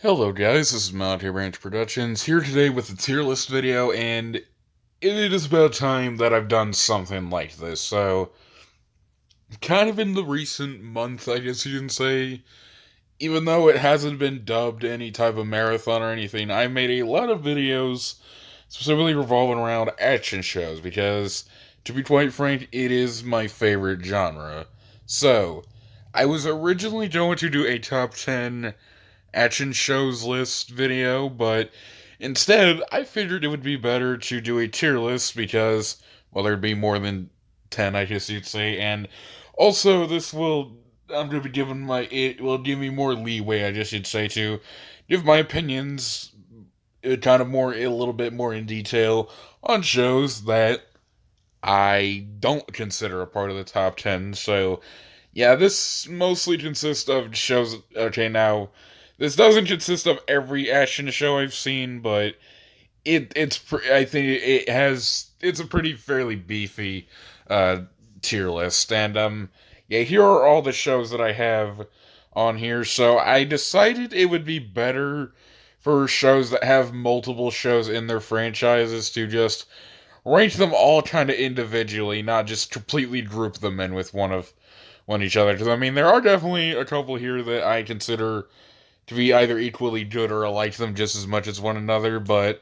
Hello guys, this is Monty Ranch Productions, here today with a tier list video, and it is about time that I've done something like this. So, kind of in the recent month, I guess you can say, even though it hasn't been dubbed any type of marathon or anything, I made a lot of videos specifically revolving around action shows, because, to be quite frank, it is my favorite genre. So, I was originally going to do a top 10 action shows list video, but instead, I figured it would be better to do a tier list because, well, there'd be more than 10, I guess you'd say, and also I'm going to be giving it will give me more leeway, I guess you'd say, to give my opinions a little bit more in detail on shows that I don't consider a part of the top 10. So, yeah, this mostly consists of shows. Okay, now this doesn't consist of every action show I've seen, but I think it's a pretty fairly beefy uh tier list, and yeah, here are all the shows that I have on here. So I decided it would be better for shows that have multiple shows in their franchises to just rank them all kind of individually, not just completely group them in with one each other. Because I mean, there are definitely a couple here that I consider to be either equally good or I like them just as much as one another. But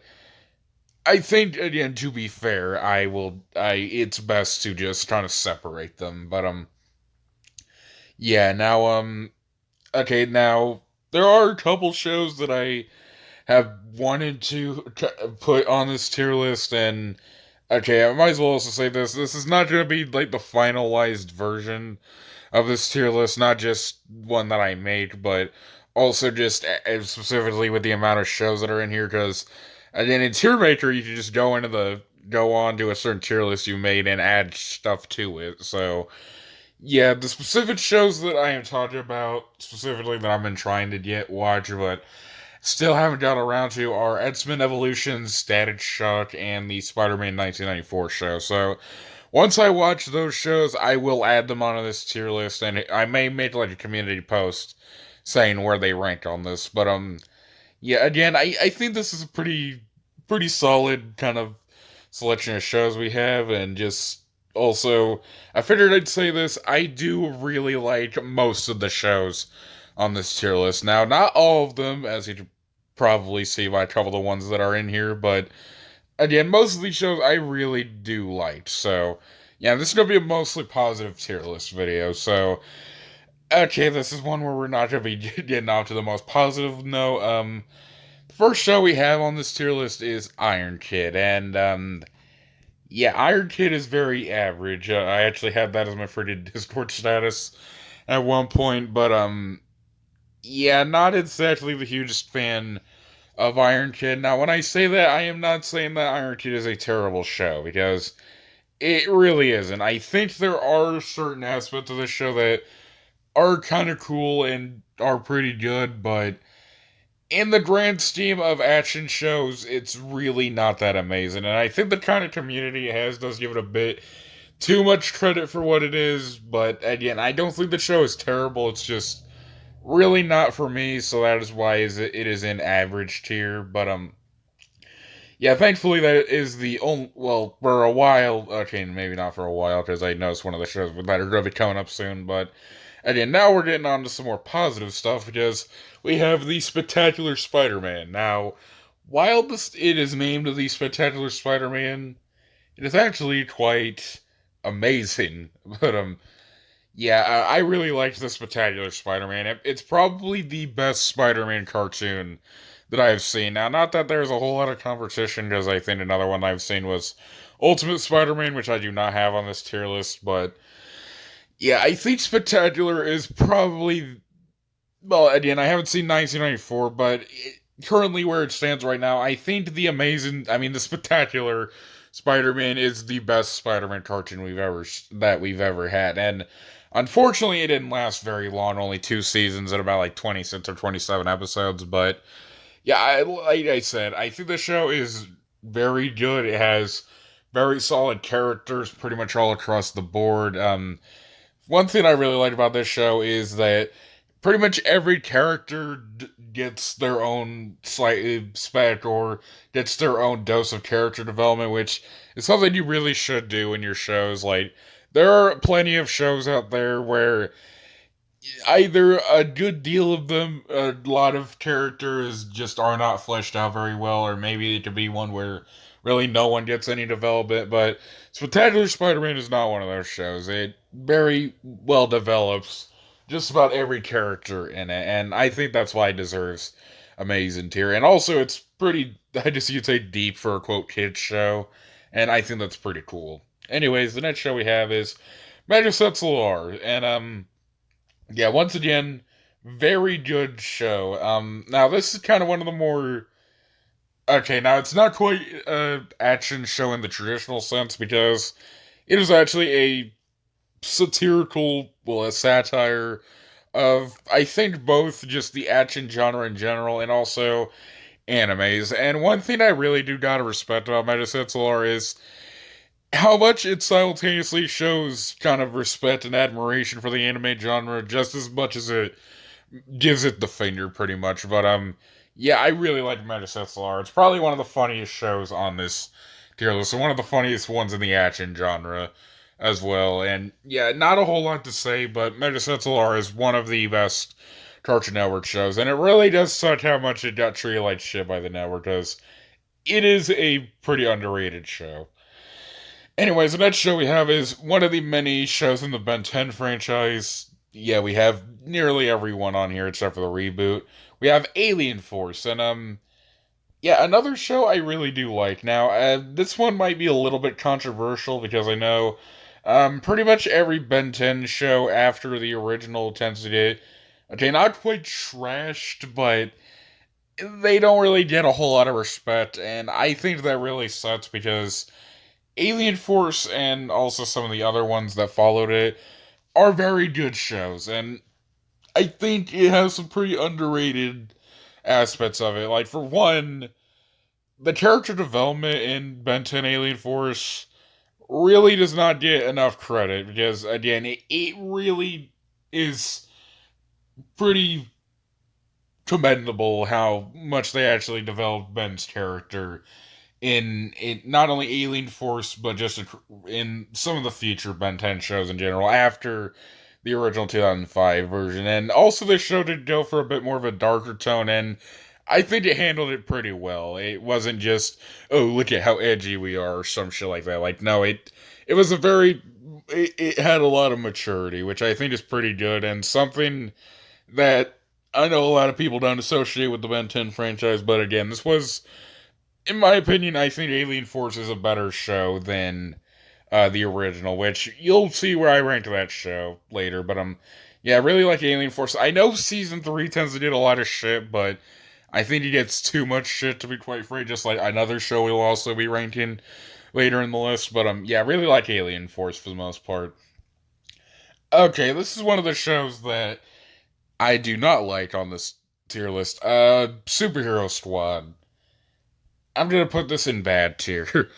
I think, again, to be fair, it's best to just kind of separate them. But yeah. Okay. Now there are a couple shows that I have wanted to put on this tier list, and okay, I might as well also say this. This is not going to be like the finalized version of this tier list, not just one that I make, but also just specifically with the amount of shows that are in here. Because again, in tier maker, you can just go on to a certain tier list you made and add stuff to it. So yeah, the specific shows that I am talking about specifically that I've been trying to get watch, but still haven't got around to are X-Men Evolution, Static Shock, and the Spider-Man 1994 show. So once I watch those shows, I will add them onto this tier list, and I may make like a community post saying where they rank on this. But yeah, again, I think this is a pretty solid kind of selection of shows we have, and just also I figured I'd say this. I do really like most of the shows on this tier list. Now, not all of them, as you probably see by a couple of the ones that are in here, but again, most of these shows I really do like. So, yeah, this is gonna be a mostly positive tier list video. So, okay, this is one where we're not gonna be getting off to the most positive note. The first show we have on this tier list is Iron Kid, and yeah, Iron Kid is very average. I actually had that as my freaking Discord status at one point, but yeah, not exactly the hugest fan of Iron Kid. Now, when I say that, I am not saying that Iron Kid is a terrible show, because it really isn't. I think there are certain aspects of the show that are kind of cool and are pretty good, but in the grand scheme of action shows, it's really not that amazing. And I think the kind of community it has does give it a bit too much credit for what it is, but again, I don't think the show is terrible. It's just really not for me, so that is why it is in average tier. But yeah, thankfully that is the only. Well, for a while, okay, maybe not for a while, because I noticed one of the shows that are going to be coming up soon. But again, now we're getting on to some more positive stuff, because we have the Spectacular Spider-Man. Now, while it is named the Spectacular Spider-Man, it is actually quite amazing. But yeah, I really liked the Spectacular Spider-Man. It's probably the best Spider-Man cartoon that I've seen. Now, not that there's a whole lot of competition, because I think another one I've seen was Ultimate Spider-Man, which I do not have on this tier list, but yeah, I think Spectacular is probably, well, again, I haven't seen 1994, but currently where it stands right now, I think the Spectacular Spider-Man is the best Spider-Man cartoon we've ever had, and unfortunately, it didn't last very long, only 2 seasons and about like 26 or 27 episodes, but yeah, like I said, I think the show is very good. It has very solid characters pretty much all across the board. One thing I really like about this show is that pretty much every character gets their own slight spec or gets their own dose of character development, which is something you really should do in your shows. Like, there are plenty of shows out there where either a good deal of them, a lot of characters just are not fleshed out very well, or maybe it could be one where really no one gets any development. But Spectacular Spider-Man is not one of those shows. It very well develops just about every character in it, and I think that's why it deserves amazing tier. And also, it's pretty, I guess you'd say, deep for a quote kids show, and I think that's pretty cool. Anyways, the next show we have is Megasetsular, and yeah, once again, very good show. Now this is kind of one of the more okay. Now it's not quite action show in the traditional sense because it is actually a satirical, well, a satire of I think both just the action genre in general and also animes. And one thing I really do gotta respect about Metasetsular is how much it simultaneously shows kind of respect and admiration for the anime genre just as much as it gives it the finger pretty much. But yeah, I really like Metasetsular. It's probably one of the funniest shows on this tier list, and one of the funniest ones in the action genre as well. And yeah, not a whole lot to say, but Metasetsular is one of the best Cartoon Network shows, and it really does suck how much it got treated like shit by the network, because it is a pretty underrated show. Anyways, the next show we have is one of the many shows in the Ben 10 franchise. Yeah, we have nearly everyone on here except for the reboot. We have Alien Force, and yeah, another show I really do like. Now, this one might be a little bit controversial because I know pretty much every Ben 10 show after the original tends to get, okay, not quite trashed, but they don't really get a whole lot of respect, and I think that really sucks because Alien Force and also some of the other ones that followed it are very good shows, and I think it has some pretty underrated aspects of it. Like, for one, the character development in Ben 10 Alien Force really does not get enough credit because, again, it really is pretty commendable how much they actually developed Ben's character in not only Alien Force but just in some of the future Ben 10 shows in general after the original 2005 version. And also this show did go for a bit more of a darker tone, and I think it handled it pretty well. It wasn't just, oh, look at how edgy we are or some shit like that. Like, no, it was a very it had a lot of maturity, which I think is pretty good, and something that I know a lot of people don't associate with the Ben 10 franchise. But again, this was, in my opinion, I think Alien Force is a better show than the original, which you'll see where I rank that show later. But yeah, I really like Alien Force. I know season 3 tends to get a lot of shit, but I think it gets too much shit, to be quite frank, just like another show we'll also be ranking later in the list. But yeah, I really like Alien Force for the most part. Okay, this is one of the shows that I do not like on this tier list. Superhero Squad. I'm gonna put this in bad tier.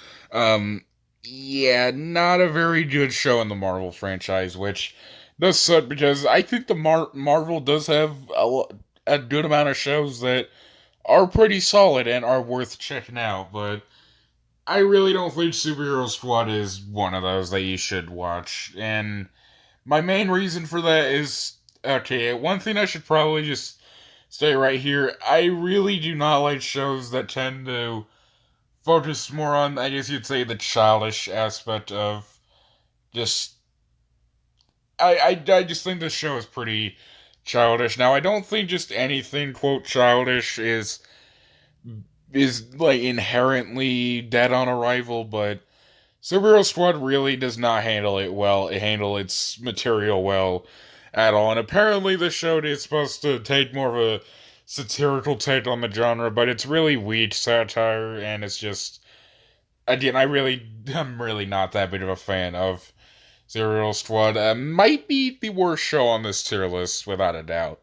Yeah, not a very good show in the Marvel franchise, which does suck because I think the Marvel does have a good amount of shows that are pretty solid and are worth checking out, but I really don't think Superhero Squad is one of those that you should watch. And my main reason for that is, okay, one thing I should probably just say right here, I really do not like shows that tend to focus more on, I guess you'd say, the childish aspect of just. I just think this show is pretty childish. Now, I don't think just anything, quote, childish is like inherently dead on arrival, but Superhero Squad really does not handle it well. It handle its material well at all. And apparently the show is supposed to take more of a satirical take on the genre, but it's really weak satire, and it's just, again, I'm really not that big of a fan of Superhero Squad. Might be the worst show on this tier list, without a doubt.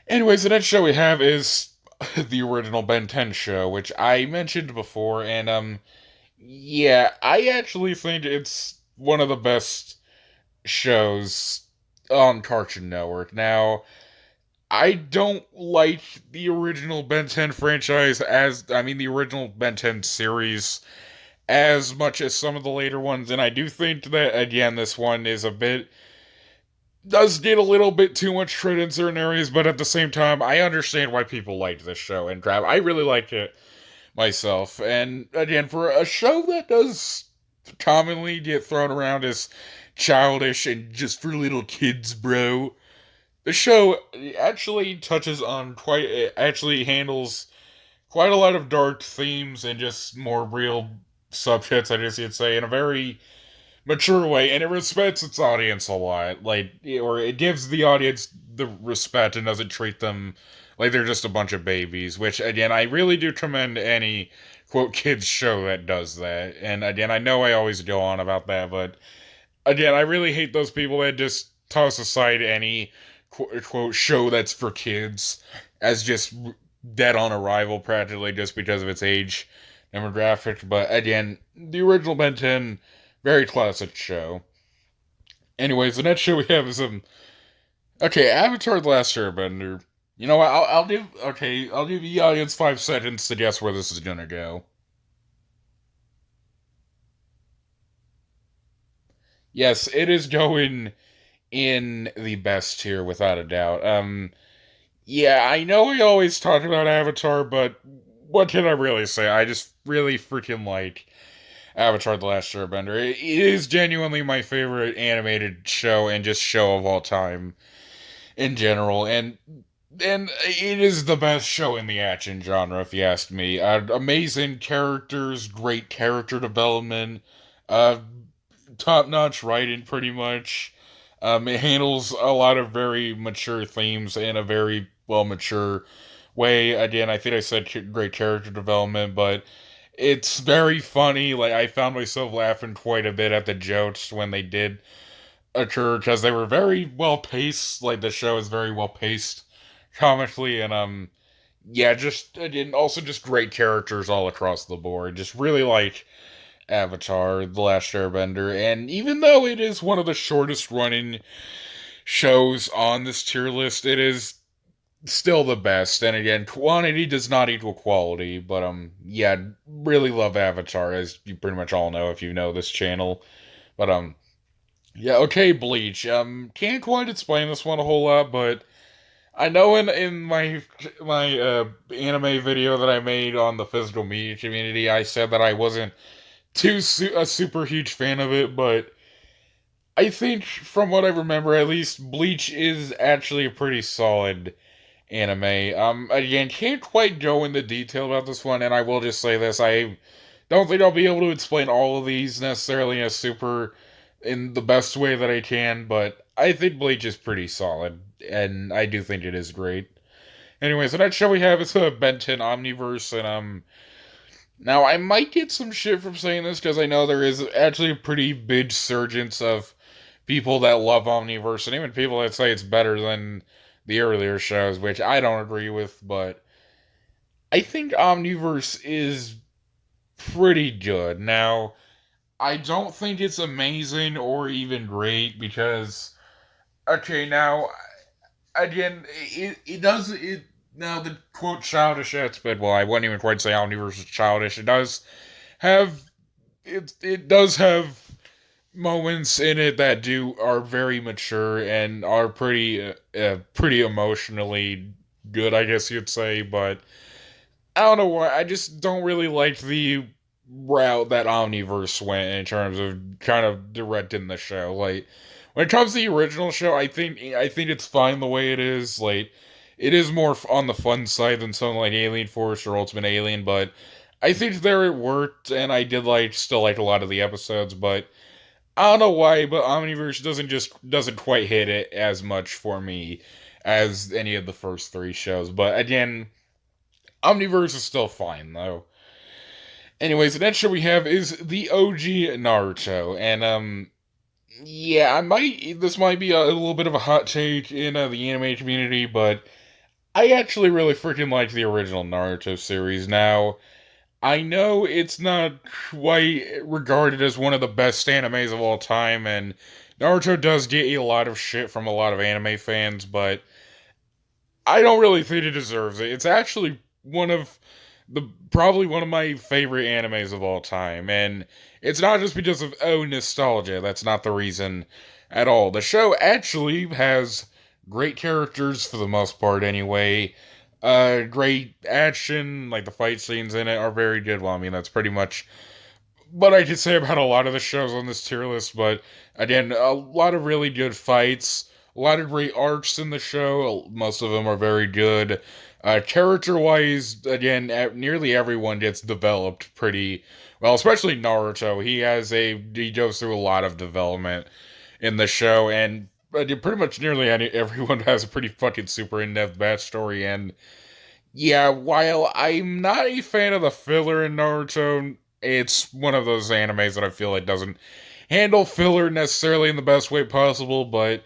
Anyways, the next show we have is the original Ben 10 show, which I mentioned before, and yeah, I actually think it's one of the best shows on Cartoon Network. Now, I don't like the original Ben 10 franchise the original Ben 10 series as much as some of the later ones, and I do think that, again, this one is does get a little bit too much credit in certain areas, but at the same time, I understand why people liked this show, and I really liked it myself. And again, for a show that does commonly get thrown around as childish and just for little kids, bro, the show actually actually handles quite a lot of dark themes and just more real subjects, I guess you'd say, in a very mature way, and it respects its audience a lot. Or it gives the audience the respect and doesn't treat them like they're just a bunch of babies, which, again, I really do commend any, quote, kids show that does that. And again, I know I always go on about that, but again, I really hate those people that just toss aside any, quote, show that's for kids as just dead on arrival practically just because of its age demographic. But again, the original Ben 10, very classic show. Anyways, the next show we have is okay, Avatar: The Last Airbender. You know what? I'll give the audience 5 seconds to guess where this is gonna go. Yes, it is going in the best tier without a doubt. Yeah, I know we always talk about Avatar, but what can I really say? I just really freaking like Avatar: The Last Airbender. It is genuinely my favorite animated show and just show of all time in general, and it is the best show in the action genre, if you ask me. Amazing characters, great character development, uh, top-notch writing, pretty much. It handles a lot of very mature themes in a very well mature way. Again, I think I said great character development, but it's very funny. Like, I found myself laughing quite a bit at the jokes when they did occur because they were very well paced. Like, the show is very well paced comically, and yeah, just again, also just great characters all across the board. Just really like Avatar: The Last Airbender, and even though it is one of the shortest running shows on this tier list, it is still the best. And again, quantity does not equal quality, but yeah, really love Avatar, as you pretty much all know if you know this channel. But yeah, okay, Bleach. Can't quite explain this one a whole lot, but I know in my anime video that I made on the physical media community, I said that I wasn't a super huge fan of it, but I think from what I remember, at least Bleach is actually a pretty solid anime. Again, can't quite go into detail about this one, and I will just say this: I don't think I'll be able to explain all of these necessarily in the best way that I can, but I think Bleach is pretty solid, and I do think it is great. Anyways, the next show we have is Ben 10 Omniverse, and now I might get some shit from saying this because I know there is actually a pretty big surgence of people that love Omniverse, and even people that say it's better than the earlier shows, which I don't agree with, but I think Omniverse is pretty good. Now, I don't think it's amazing or even great because, okay, now, again, it does, it, now the quote childish aspect, well, I wouldn't even quite say Omniverse is childish, have, it does have moments in it that are very mature and are pretty emotionally good, I guess you'd say. But I don't know why. I just don't really like the route that Omniverse went in terms of kind of directing the show. Like when it comes to the original show, I think it's fine the way it is. Like it is more on the fun side than something like Alien Force or Ultimate Alien, but I think there it worked, and I did still like a lot of the episodes, but I don't know why, but Omniverse doesn't quite hit it as much for me as any of the first three shows. But again, Omniverse is still fine though. Anyways, the next show we have is the OG Naruto, and yeah, this might be a little bit of a hot take in the anime community, but I actually really freaking like the original Naruto series. Now, I know it's not quite regarded as one of the best animes of all time, and Naruto does get a lot of shit from a lot of anime fans, but I don't really think it deserves it. It's actually probably one of my favorite animes of all time, and it's not just because of nostalgia. That's not the reason at all. The show actually has great characters for the most part, anyway. Great action, like the fight scenes in it are very good. Well, I mean that's pretty much what I could say about a lot of the shows on this tier list, but again, a lot of really good fights, a lot of great arcs in the show. Most of them are very good. Character wise, again, nearly everyone gets developed pretty well, especially Naruto. He goes through a lot of development in the show, and pretty much nearly everyone has a pretty fucking super in depth backstory. And yeah, while I'm not a fan of the filler in Naruto, it's one of those animes that I feel like doesn't handle filler necessarily in the best way possible, but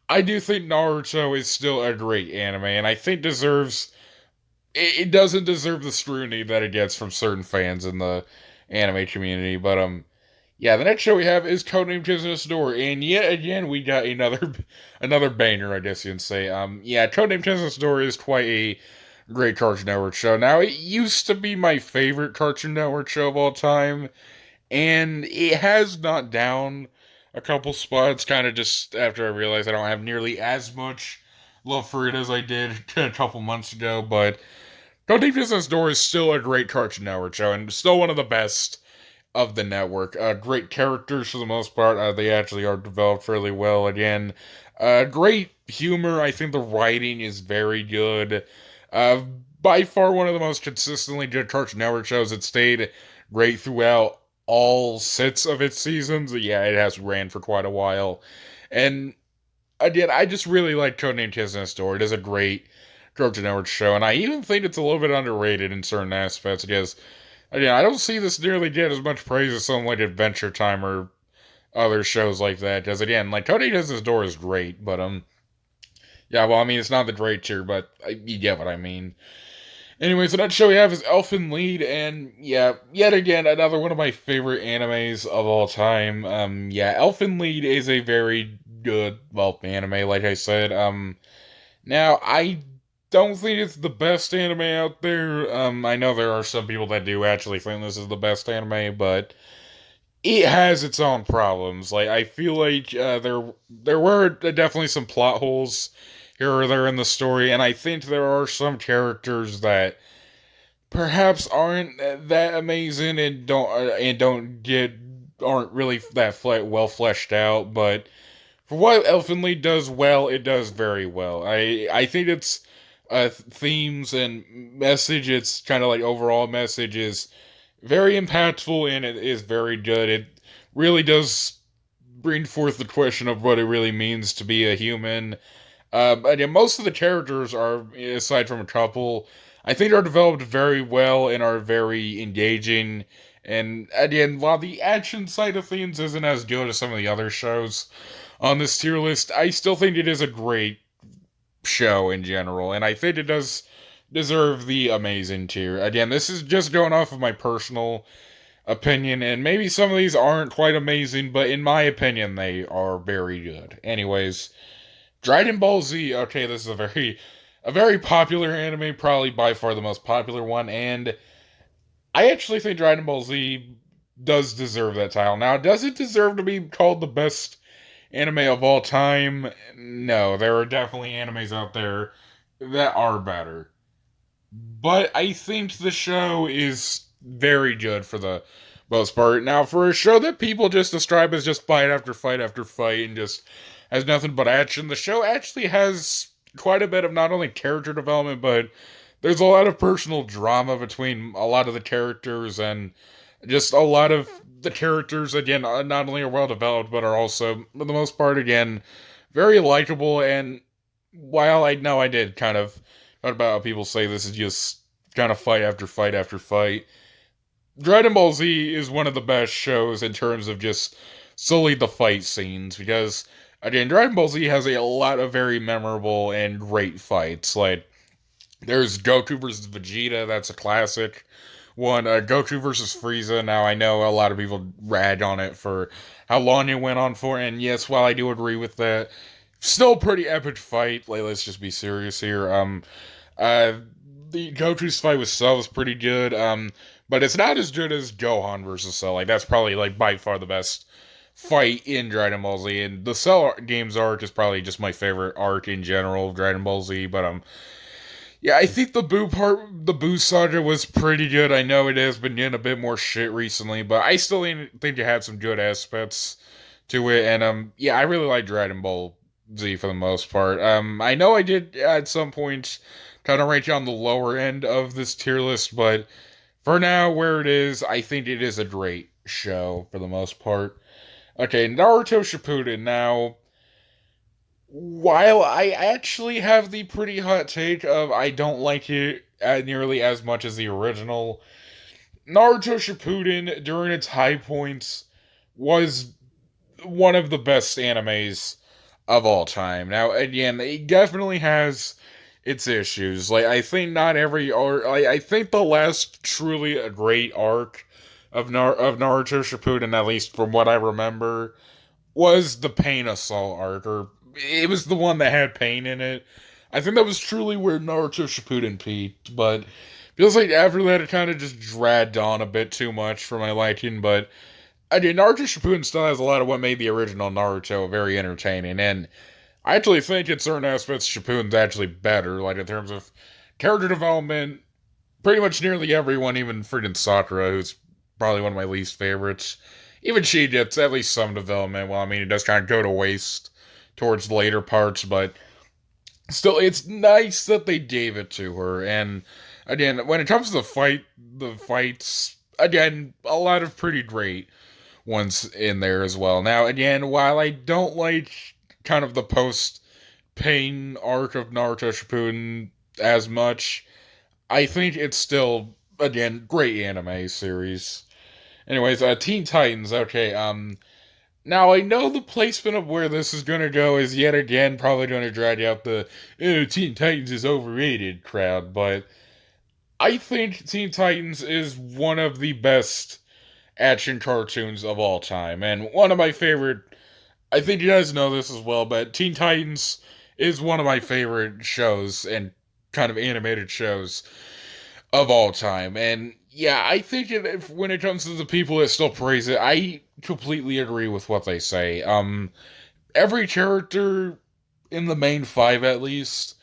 I do think Naruto is still a great anime, and I think it doesn't deserve the scrutiny that it gets from certain fans in the anime community. But yeah, the next show we have is Codename Business Door, and yet again we got another banger, I guess you can say. Yeah, Codename Business Door is quite a great Cartoon Network show. Now, it used to be my favorite Cartoon Network show of all time, and it has knocked down a couple spots, kind of just after I realized I don't have nearly as much love for it as I did a couple months ago, but Go Deep Business Door is still a great Cartoon Network show, and still one of the best of the network. Great characters for the most part. They actually are developed fairly well again. Great humor. I think the writing is very good. Uh, by far one of the most consistently good Cartoon Network shows. It stayed great throughout all 6 of its seasons. Yeah, it has ran for quite a while. And again, I just really like Codename Business Door. It is a great Cartoon Network show, and I even think it's a little bit underrated in certain aspects because, again, I don't see this nearly get as much praise as something like Adventure Time or other shows like that. Because again, like Codename Business Door is great, but yeah, well, I mean, it's not the great tier, but you get what I mean. Anyways, the next show we have is Elfen Lied, and yeah, yet again, another one of my favorite animes of all time. Yeah, Elfen Lied is a very good, well, anime, like I said. Now, I don't think it's the best anime out there. I know there are some people that do actually think this is the best anime, but it has its own problems. Like, I feel like there were definitely some plot holes here or there in the story, and I think there are some characters that perhaps aren't that amazing and don't get aren't really that well fleshed out. But for what Elfenlied does well, it does very well. I think its themes and message, its kind of like overall message is very impactful and it is very good. It really does bring forth the question of what it really means to be a human. And most of the characters are, aside from a couple, I think are developed very well and are very engaging. And again, while the action side of things isn't as good as some of the other shows on this tier list, I still think it is a great show in general, and I think it does deserve the amazing tier. Again, this is just going off of my personal opinion, and maybe some of these aren't quite amazing, but in my opinion, they are very good. Anyways, Dragon Ball Z. Okay, this is a very popular anime, probably by far the most popular one, and I actually think Dragon Ball Z does deserve that title. Now, does it deserve to be called the best anime of all time? No, there are definitely animes out there that are better. But I think the show is very good for the most part. Now, for a show that people just describe as just fight after fight after fight and just has nothing but action, the show actually has quite a bit of not only character development, but there's a lot of personal drama between a lot of the characters, and just a lot of the characters, again, not only are well developed, but are also, for the most part, again, very likable. And while I know I did kind of talk about how people say this is just kind of fight after fight after fight, Dragon Ball Z is one of the best shows in terms of just solely the fight scenes, because, again, Dragon Ball Z has a lot of very memorable and great fights. Like, there's Goku versus Vegeta, that's a classic one. Goku versus Frieza. Now, I know a lot of people rag on it for how long it went on for, and yes, while I do agree with that, Still pretty epic fight. Like, let's just be serious here. Uh, the Goku's fight with Cell is pretty good. But it's not as good as Gohan versus Cell. Like, that's probably like by far the best fight in Dragon Ball Z. And the Cell games arc is probably just my favorite arc in general of Dragon Ball Z. But yeah, I think the Boo saga was pretty good. I know it has been getting a bit more shit recently, but I still think it had some good aspects to it. And yeah, I really like Dragon Ball Z for the most part. I know I did at some point kind of rank on the lower end of this tier list, but for now, where it is, I think it is a great show for the most part. Okay, Naruto Shippuden. Now, while I actually have the pretty hot take of I don't like it nearly as much as the original, Naruto Shippuden during its high points was one of the best animes of all time. Now, again, it definitely has its issues. Like, I think not every arc. I think the last truly a great arc of Naruto Shippuden, at least from what I remember, was the Pain Assault arc, or it was the one that had pain in it. I think that was truly where Naruto Shippuden peaked, but feels like after that it kind of just dragged on a bit too much for my liking. But I mean, Naruto Shippuden still has a lot of what made the original Naruto very entertaining, and I actually think in certain aspects Shippuden's actually better, like in terms of character development. Pretty much nearly everyone, even freaking Sakura, who's probably one of my least favorites, even she gets at least some development. Well, I mean, it does kind of go to waste towards the later parts, but still, it's nice that they gave it to her. And again, when it comes to the fights, again, a lot of pretty great ones in there as well. Now, again, while I don't like kind of the post pain arc of Naruto Shippuden as much, I think it's still, again, great anime series. Anyways, Teen Titans. Okay, now I know the placement of where this is gonna go is yet again probably gonna drag out the Teen Titans is overrated crowd, but I think Teen Titans is one of the best action cartoons of all time, and one of my favorite. I think you guys know this as well, but Teen Titans is one of my favorite shows and kind of animated shows of all time. And yeah, I think if, when it comes to the people that still praise it, I completely agree with what they say. Every character in the main five, at least,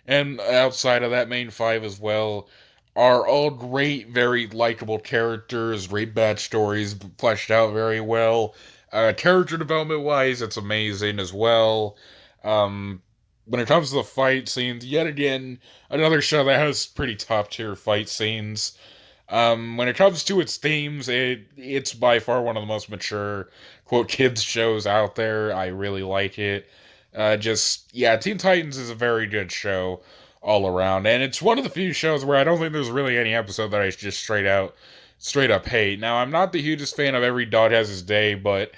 and outside of that main five as well, are all great, very likable characters, great backstories, fleshed out very well. Character development wise, it's amazing as well. Um, when it comes to the fight scenes, yet again, another show that has pretty top tier fight scenes. When it comes to its themes, it's by far one of the most mature quote kids shows out there. I really like it. Just yeah, Teen Titans is a very good show all around, and it's one of the few shows where I don't think there's really any episode that I just straight up hate. Now, I'm not the hugest fan of Every Dog Has His Day, but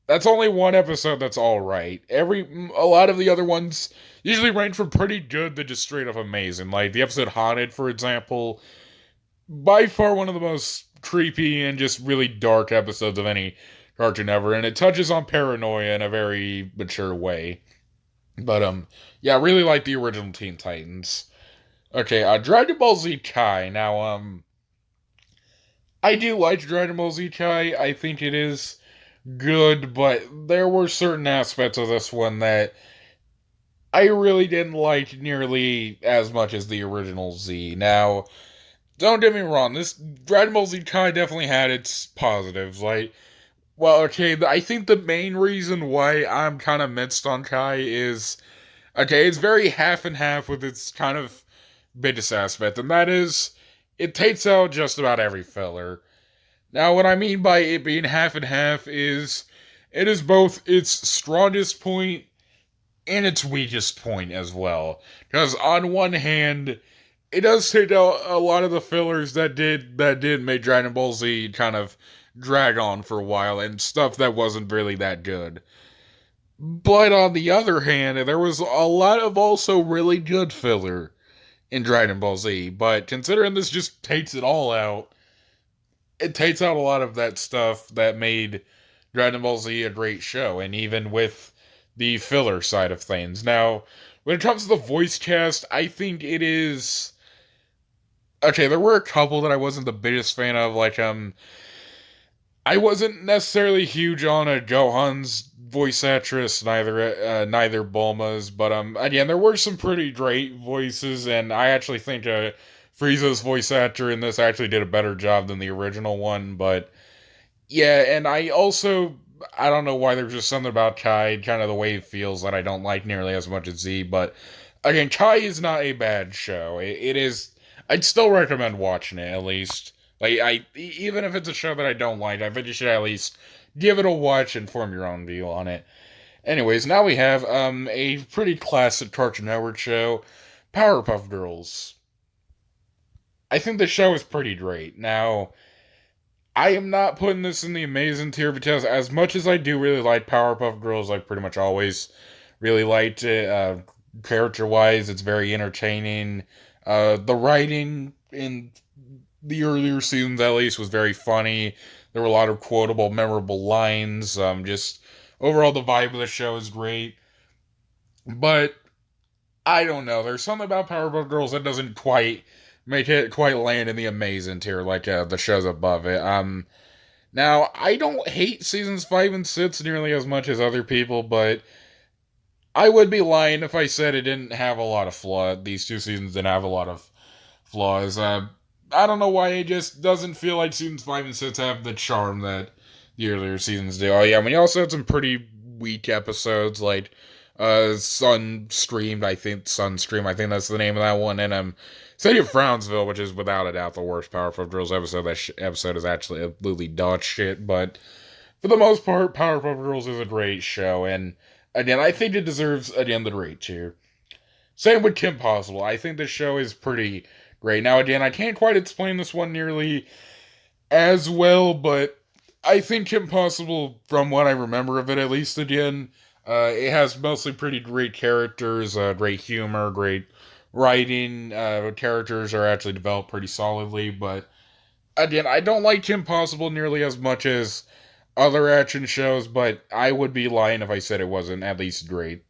that's only one episode that's all right. A lot of the other ones usually range from pretty good to just straight up amazing. Like the episode Haunted, for example, by far one of the most creepy and just really dark episodes of any cartoon ever, and it touches on paranoia in a very mature way. But yeah, I really like the original Teen Titans. Okay, Dragon Ball Z Kai. Now, I do like Dragon Ball Z Kai. I think it is good, but there were certain aspects of this one that I really didn't like nearly as much as the original Z. Now, don't get me wrong, this Dragon Ball Z Kai definitely had its positives. Like, well, okay, I think the main reason why I'm kind of mixed on Kai is, okay, it's very half and half with its kind of biggest aspect, and that is, it takes out just about every filler. Now, what I mean by it being half and half is, it is both its strongest point and its weakest point as well. Because on one hand, it does take out a lot of the fillers that did make Dragon Ball Z kind of drag on for a while and stuff that wasn't really that good. But on the other hand, there was a lot of also really good filler in Dragon Ball Z. But considering this just takes it all out, it takes out a lot of that stuff that made Dragon Ball Z a great show. And even with the filler side of things. Now, when it comes to the voice cast, I think it is okay. There were a couple that I wasn't the biggest fan of, like I wasn't necessarily huge on a Gohan's voice actress, neither Bulma's, but again, there were some pretty great voices, and I actually think Frieza's voice actor in this actually did a better job than the original one. But yeah, and I don't know why there's just something about Kai, kind of the way it feels, that I don't like nearly as much as Z. But again, Kai is not a bad show. It is. I'd still recommend watching it at least. Like even if it's a show that I don't like, I think you should at least give it a watch and form your own view on it. Anyways, now we have a pretty classic Cartoon Network show, Powerpuff Girls. I think the show is pretty great. Now, I am not putting this in the amazing tier because as much as I do really like Powerpuff Girls, I pretty much always really liked it. Character-wise, it's very entertaining. The writing in the earlier seasons, at least, was very funny. There were a lot of quotable, memorable lines. Just overall, the vibe of the show is great. But I don't know. There's something about Powerpuff Girls that doesn't quite make it quite land in the amazing tier like the shows above it. Now I don't hate seasons 5 and 6 nearly as much as other people, but I would be lying if I said it didn't have a lot of flaws. These two seasons didn't have a lot of flaws. I don't know why it just doesn't feel like seasons 5 and 6 have the charm that the earlier seasons do. Oh yeah, we also had some pretty weak episodes like Sunstream, I think that's the name of that one, and City of Frownsville, which is without a doubt the worst Powerpuff Girls episode. That episode is actually absolutely dog shit, but for the most part, Powerpuff Girls is a great show, and again, I think it deserves again the great tier. Same with Kim Possible. I think this show is pretty great. Now, again, I can't quite explain this one nearly as well, but I think Kim Possible, from what I remember of it at least, again, it has mostly pretty great characters, great humor, great writing. Characters are actually developed pretty solidly, but again, I don't like Kim Possible nearly as much as other action shows, but I would be lying if I said it wasn't at least great.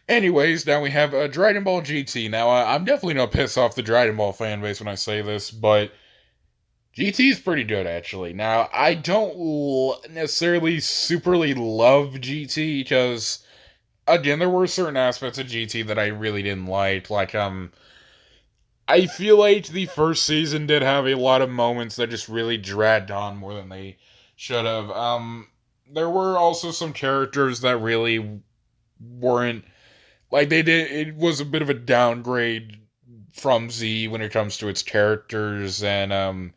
Anyways, now we have Dragon Ball GT. Now, I'm definitely gonna piss off the Dragon Ball fan base when I say this, but GT is pretty good, actually. Now, I don't necessarily superly love GT, because, again, there were certain aspects of GT that I really didn't like. Like, I feel like the first season did have a lot of moments that just really dragged on more than they should have. There were also some characters that really weren't like it was a bit of a downgrade from Z when it comes to its characters, and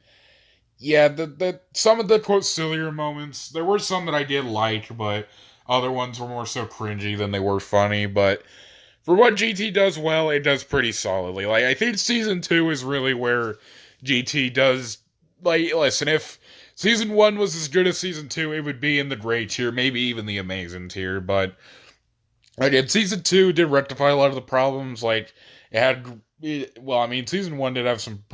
yeah, the some of the quote sillier moments, there were some that I did like, but other ones were more so cringy than they were funny. But for what GT does well, it does pretty solidly. Like, I think season 2 is really where GT does, like, listen, if season 1 was as good as season 2, it would be in the great tier, maybe even the amazing tier, but again, season 2 did rectify a lot of the problems. Like, season 1 did have some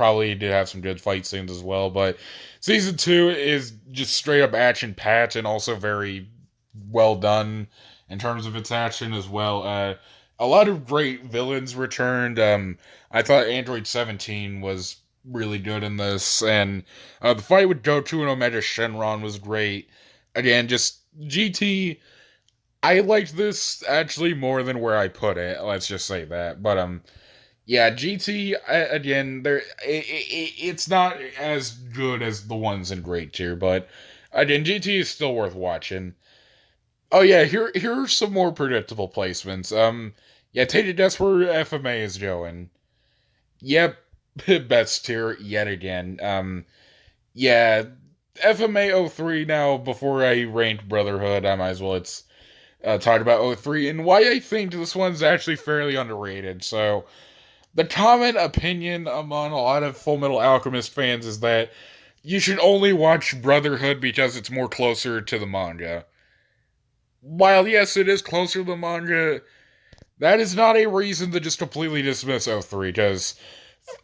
good fight scenes as well, but season 2 is just straight up action packed and also very well done in terms of its action as well. A lot of great villains returned. I thought Android 17 was really good in this, and the fight with Goku and Omega Shenron was great. Again, just GT. I liked this actually more than where I put it. Let's just say that. But yeah, GT again, it's not as good as the ones in Great Tier, but again, GT is still worth watching. Oh yeah, here are some more predictable placements. Yeah, take a guess where FMA is going. Yep, best tier yet again. Yeah, FMA 03 now. Before I ranked Brotherhood, I might as well talk about 03 and why I think this one's actually fairly underrated. So, the common opinion among a lot of Full Metal Alchemist fans is that you should only watch Brotherhood because it's more closer to the manga. While, yes, it is closer to the manga, that is not a reason to just completely dismiss 03, because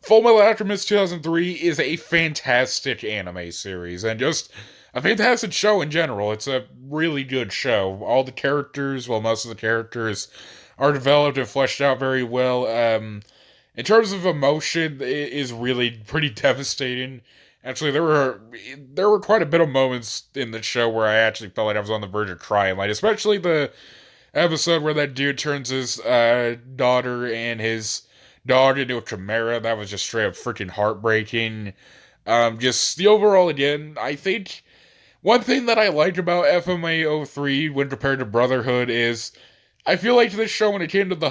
Full Metal Alchemist 2003 is a fantastic anime series, and just a fantastic show in general. It's a really good show. All the characters, well, most of the characters are developed and fleshed out very well. In terms of emotion, it is really pretty devastating. Actually, there were quite a bit of moments in the show where I actually felt like I was on the verge of crying. Like, especially the episode where that dude turns his daughter and his dog into a chimera. That was just straight up freaking heartbreaking. Just the overall, again, I think one thing that I liked about FMA 03 when compared to Brotherhood is I feel like this show, when it came to the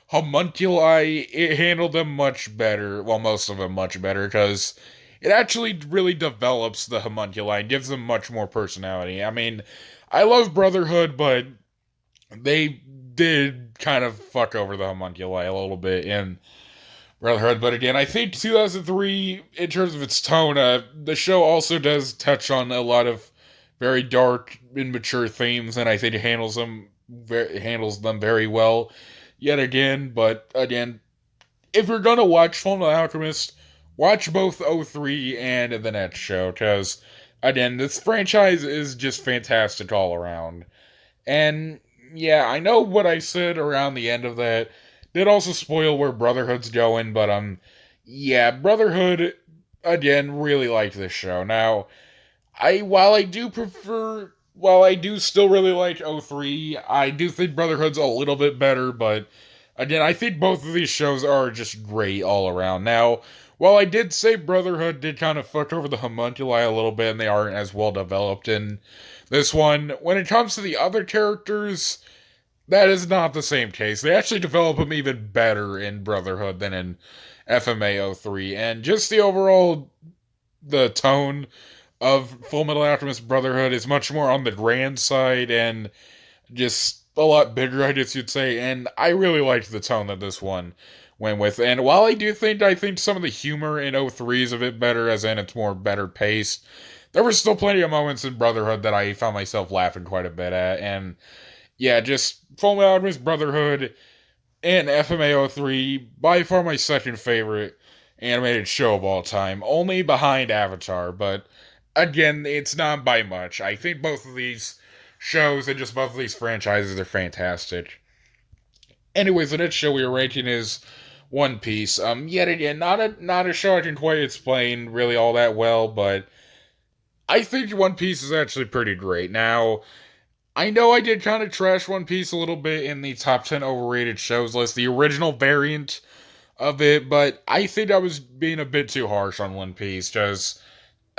homunculi, it handled them much better. Well, most of them much better, because it actually really develops the homunculi and gives them much more personality. I mean, I love Brotherhood, but they did kind of fuck over the homunculi a little bit in Brotherhood. But again, I think 2003, in terms of its tone, the show also does touch on a lot of very dark, immature themes, and I think it handles them very well. Yet again, but again, if you're gonna watch Fullmetal Alchemist, watch both 03 and the next show, because again, this franchise is just fantastic all around. And yeah, I know what I said around the end of that did also spoil where Brotherhood's going, but yeah, Brotherhood again really liked this show. Now, while I do still really like 03, I do think Brotherhood's a little bit better, but again, I think both of these shows are just great all around. Now, while I did say Brotherhood did kind of fuck over the homunculi a little bit and they aren't as well developed in this one, when it comes to the other characters, that is not the same case. They actually develop them even better in Brotherhood than in FMA 03, and just the tone of Fullmetal Alchemist Brotherhood is much more on the grand side and just a lot bigger, I guess you'd say. And I really liked the tone that this one went with. And while I think some of the humor in 03 is a bit better, as in it's more better paced, there were still plenty of moments in Brotherhood that I found myself laughing quite a bit at. And yeah, just Fullmetal Alchemist Brotherhood and FMA 03, by far my second favorite animated show of all time, only behind Avatar, but again, it's not by much. I think both of these shows and just both of these franchises are fantastic. Anyways, the next show we are ranking is One Piece. Yet again, not a show I can quite explain really all that well, but I think One Piece is actually pretty great. Now, I know I did kind of trash One Piece a little bit in the top 10 overrated shows list, the original variant of it, but I think I was being a bit too harsh on One Piece, because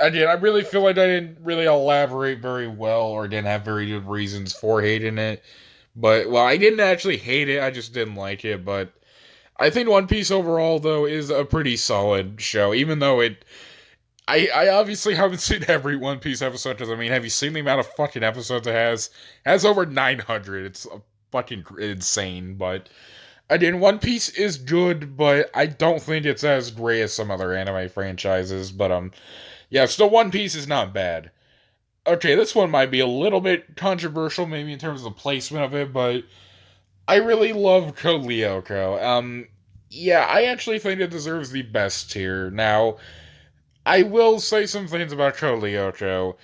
again, I really feel like I didn't really elaborate very well or didn't have very good reasons for hating it. But, well, I didn't actually hate it, I just didn't like it. But I think One Piece overall, though, is a pretty solid show, even though I obviously haven't seen every One Piece episode, because, I mean, have you seen the amount of fucking episodes it has? It has over 900. It's fucking insane, but again, One Piece is good, but I don't think it's as great as some other anime franchises, but, yeah, still One Piece is not bad. Okay, this one might be a little bit controversial, maybe in terms of the placement of it, but I really love Code Lyoko. Yeah, I actually think it deserves the best tier. Now, I will say some things about Code Lyoko.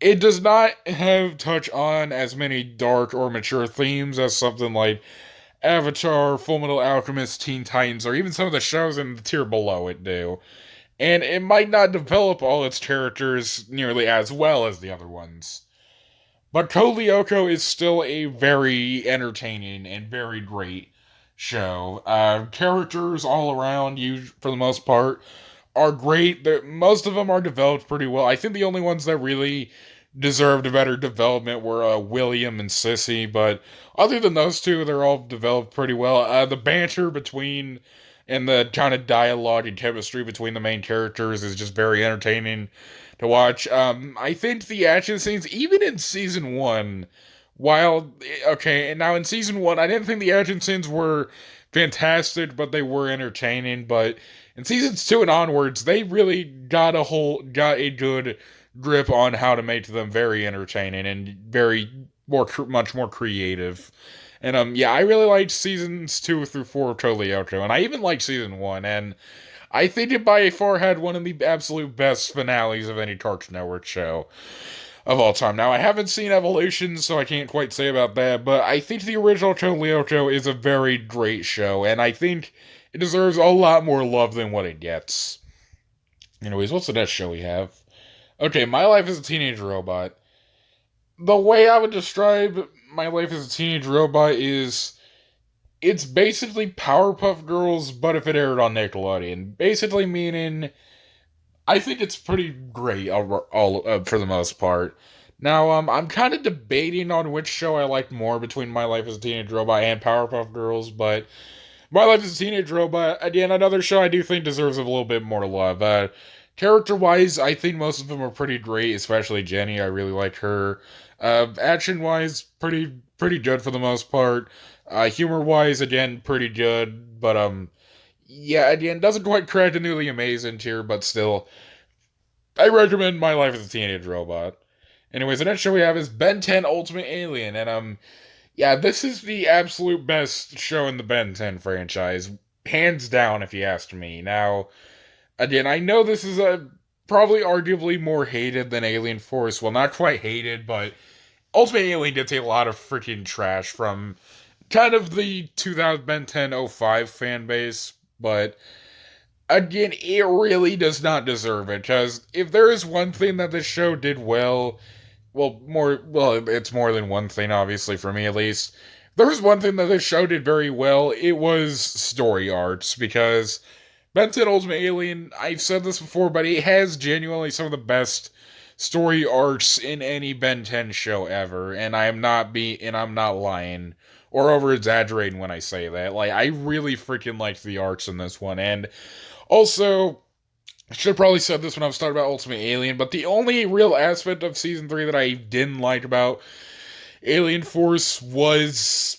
It does not have touch on as many dark or mature themes as something like Avatar, Fullmetal Alchemist, Teen Titans, or even some of the shows in the tier below it do. And it might not develop all its characters nearly as well as the other ones. But Code Lyoko is still a very entertaining and very great show. Characters all around, you for the most part, are great. Most of them are developed pretty well. I think the only ones that really deserved a better development were William and Sissy, but other than those two, they're all developed pretty well. The banter between and the kind of dialogue and chemistry between the main characters is just very entertaining to watch. I think the action scenes, even in season one, okay, and now in season one, I didn't think the action scenes were fantastic, but they were entertaining. But in seasons 2 and onwards, they really got a good grip on how to make them very entertaining and much more creative. And yeah, I really liked seasons 2 through 4 of Code Lyoko, and I even liked season 1. And I think it by far had one of the absolute best finales of any Cartoon Network show of all time. Now, I haven't seen Evolution, so I can't quite say about that, but I think the original Tonelyoko is a very great show, and I think it deserves a lot more love than what it gets. Anyways, what's the next show we have? Okay, My Life as a Teenage Robot. The way I would describe My Life as a Teenage Robot is it's basically Powerpuff Girls, but if it aired on Nickelodeon. Basically meaning, I think it's pretty great for the most part. Now, I'm kind of debating on which show I like more between My Life as a Teenage Robot and Powerpuff Girls, but My Life as a Teenage Robot, again, another show I do think deserves a little bit more love. Character-wise, I think most of them are pretty great, especially Jenny. I really like her. Action-wise, pretty good for the most part. Humor-wise, again, pretty good. But, yeah, again, doesn't quite crack into the amazing tier, but still, I recommend My Life as a Teenage Robot. Anyways, the next show we have is Ben 10 Ultimate Alien, and, yeah, this is the absolute best show in the Ben 10 franchise. Hands down, if you asked me. Now, again, I know this is probably arguably more hated than Alien Force. Well, not quite hated, but Ultimate Alien did take a lot of freaking trash from kind of the 2000 Ben 1005 fan base, but again, it really does not deserve it, because if there is one thing that this show did well, it's more than one thing, obviously, for me at least. If there was one thing that this show did very well, it was story arcs, because Ben 10 Ultimate Alien, I've said this before, but it has genuinely some of the best story arcs in any Ben 10 show ever, and I'm not lying or over exaggerating when I say that. Like, I really freaking liked the arcs in this one, and also, I should have probably said this when I was talking about Ultimate Alien, but the only real aspect of Season 3 that I didn't like about Alien Force was,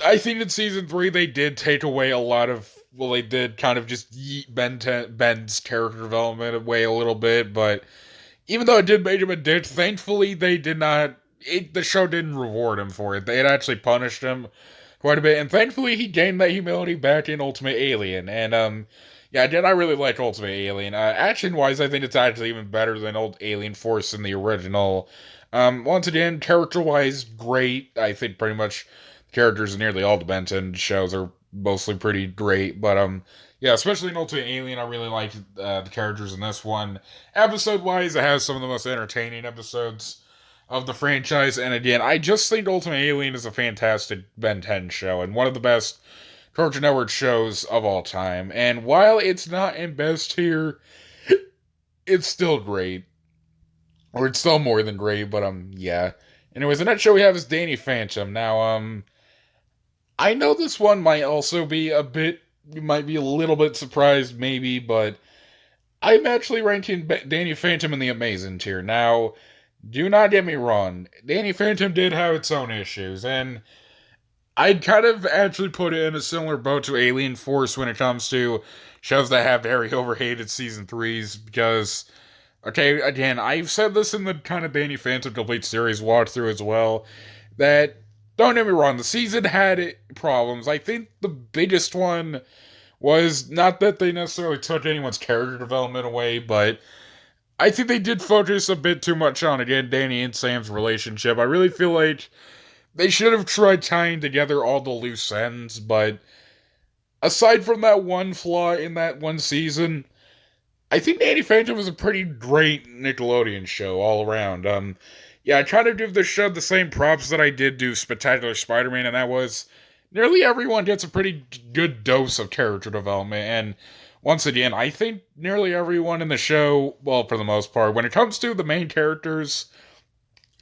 I think in Season 3 they did take away a lot of, they did kind of just yeet Ben's character development away a little bit, but even though it did make him a dick, thankfully they did not, the show didn't reward him for it. They had actually punished him quite a bit, and thankfully he gained that humility back in Ultimate Alien, and, yeah, I really like Ultimate Alien. Action-wise, I think it's actually even better than old Alien Force in the original. Once again, character-wise, great. I think pretty much the characters in nearly all the Ben 10 shows are mostly pretty great, but, yeah, especially in Ultimate Alien, I really like the characters in this one. Episode-wise, it has some of the most entertaining episodes of the franchise, and again, I just think Ultimate Alien is a fantastic Ben 10 show, and one of the best Cartoon Network shows of all time. And while it's not in best tier, it's still great. Or it's still more than great, but, yeah. Anyways, the next show we have is Danny Phantom. Now, I know this one might also be you might be a little bit surprised, maybe, but I'm actually ranking Danny Phantom in the amazing tier. Now, do not get me wrong, Danny Phantom did have its own issues, and I'd kind of actually put it in a similar boat to Alien Force when it comes to shows that have very overhated Season 3s, because, okay, again, I've said this in the kind of Danny Phantom Complete Series walkthrough as well, that, don't get me wrong, the season had problems. I think the biggest one was not that they necessarily took anyone's character development away, but I think they did focus a bit too much on, again, Danny and Sam's relationship. I really feel like they should have tried tying together all the loose ends, but aside from that one flaw in that one season, I think Danny Phantom was a pretty great Nickelodeon show all around. Yeah, I try to give this show the same props that I did do Spectacular Spider-Man, and that was nearly everyone gets a pretty good dose of character development, and once again, I think nearly everyone in the show, well, for the most part, when it comes to the main characters,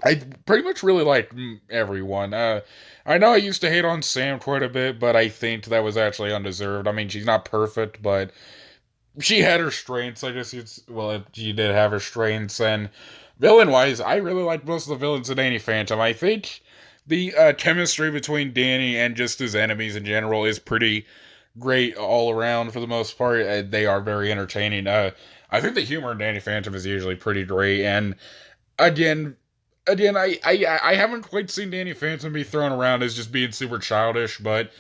I pretty much really like everyone. I know I used to hate on Sam quite a bit, but I think that was actually undeserved. I mean, she's not perfect, but she had her strengths. I guess she did have her strengths. And villain-wise, I really like most of the villains in Danny Phantom. I think the chemistry between Danny and just his enemies in general is pretty great all around for the most part. They are very entertaining. I think the humor in Danny Phantom is usually pretty great. And again, I haven't quite seen Danny Phantom be thrown around as just being super childish, but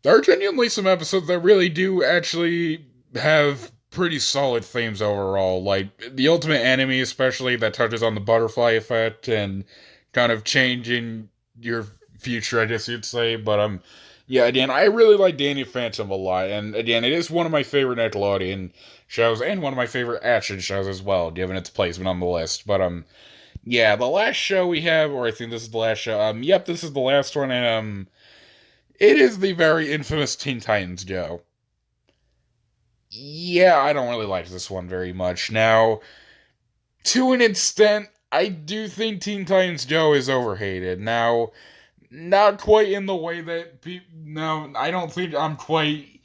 there are genuinely some episodes that really do actually have pretty solid themes overall. Like, the ultimate enemy, especially, that touches on the butterfly effect and kind of changing your future, I guess you'd say. But, yeah, again, I really like Danny Phantom a lot. And, again, it is one of my favorite Nickelodeon shows and one of my favorite action shows as well, given its placement on the list. But, yeah, the last show we have, or I think this is the last show, yep, this is the last one, and, it is the very infamous Teen Titans Go. Yeah, I don't really like this one very much. Now, to an extent, I do think Teen Titans Go is overhated. Now, not quite in the way that people. No, I don't think I'm quite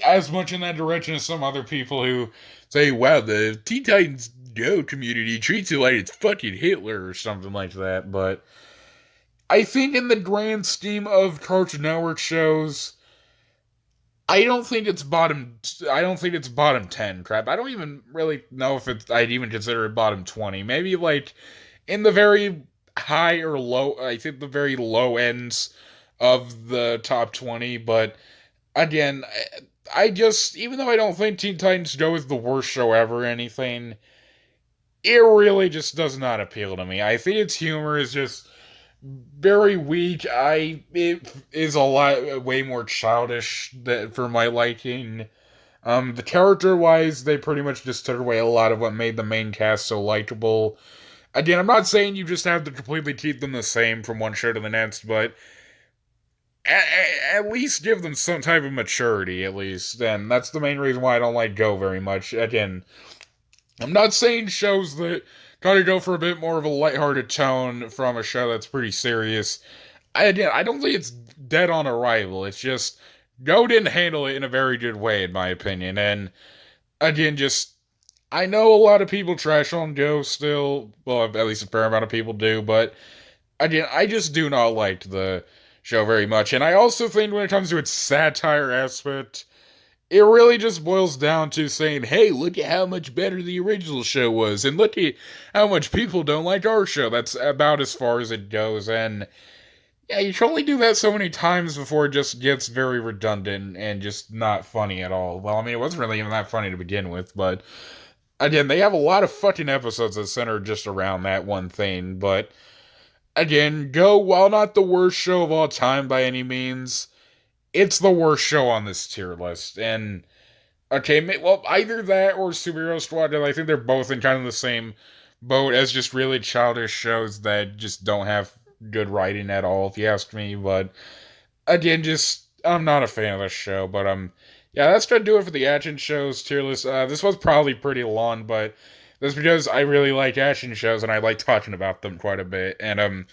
as much in that direction as some other people who say, wow, the Teen Titans Go community treats it like it's fucking Hitler or something like that. But I think in the grand scheme of Cartoon Network shows, I don't think it's bottom. I don't think it's bottom 10 crap. I don't even really know if it's. I'd even consider it bottom 20. Maybe like in the very high or low. I think the very low ends of the top 20. But again, I just, even though I don't think Teen Titans Go is the worst show ever or anything, it really just does not appeal to me. I think its humor is just very weak. It is a lot way more childish that for my liking. The character wise, they pretty much just took away a lot of what made the main cast so likable. Again, I'm not saying you just have to completely keep them the same from one show to the next, but at least give them some type of maturity, at least. And that's the main reason why I don't like Go very much. Again, I'm not saying shows that gotta go for a bit more of a lighthearted tone from a show that's pretty serious. I don't think it's dead on arrival. It's just Go didn't handle it in a very good way, in my opinion. And again, just I know a lot of people trash on Go still. Well, at least a fair amount of people do. But again, I just do not like the show very much. And I also think when it comes to its satire aspect, it really just boils down to saying, hey, look at how much better the original show was, and look at how much people don't like our show. That's about as far as it goes, and yeah, you can only do that so many times before it just gets very redundant and just not funny at all. Well, I mean, it wasn't really even that funny to begin with, but again, they have a lot of fucking episodes that center just around that one thing, but again, Go, while not the worst show of all time by any means, it's the worst show on this tier list, and okay, well, either that or Superhero Squad. I think they're both in kind of the same boat as just really childish shows that just don't have good writing at all, if you ask me. But again, just I'm not a fan of this show. But yeah, that's gonna do it for the action shows tier list. This was probably pretty long, but that's because I really like action shows and I like talking about them quite a bit. And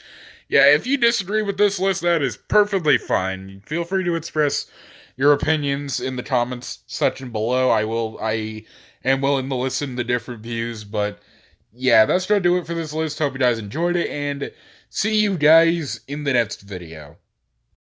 yeah, if you disagree with this list, that is perfectly fine. Feel free to express your opinions in the comments section below. I am willing to listen to different views, but yeah, that's gonna do it for this list. Hope you guys enjoyed it, and see you guys in the next video.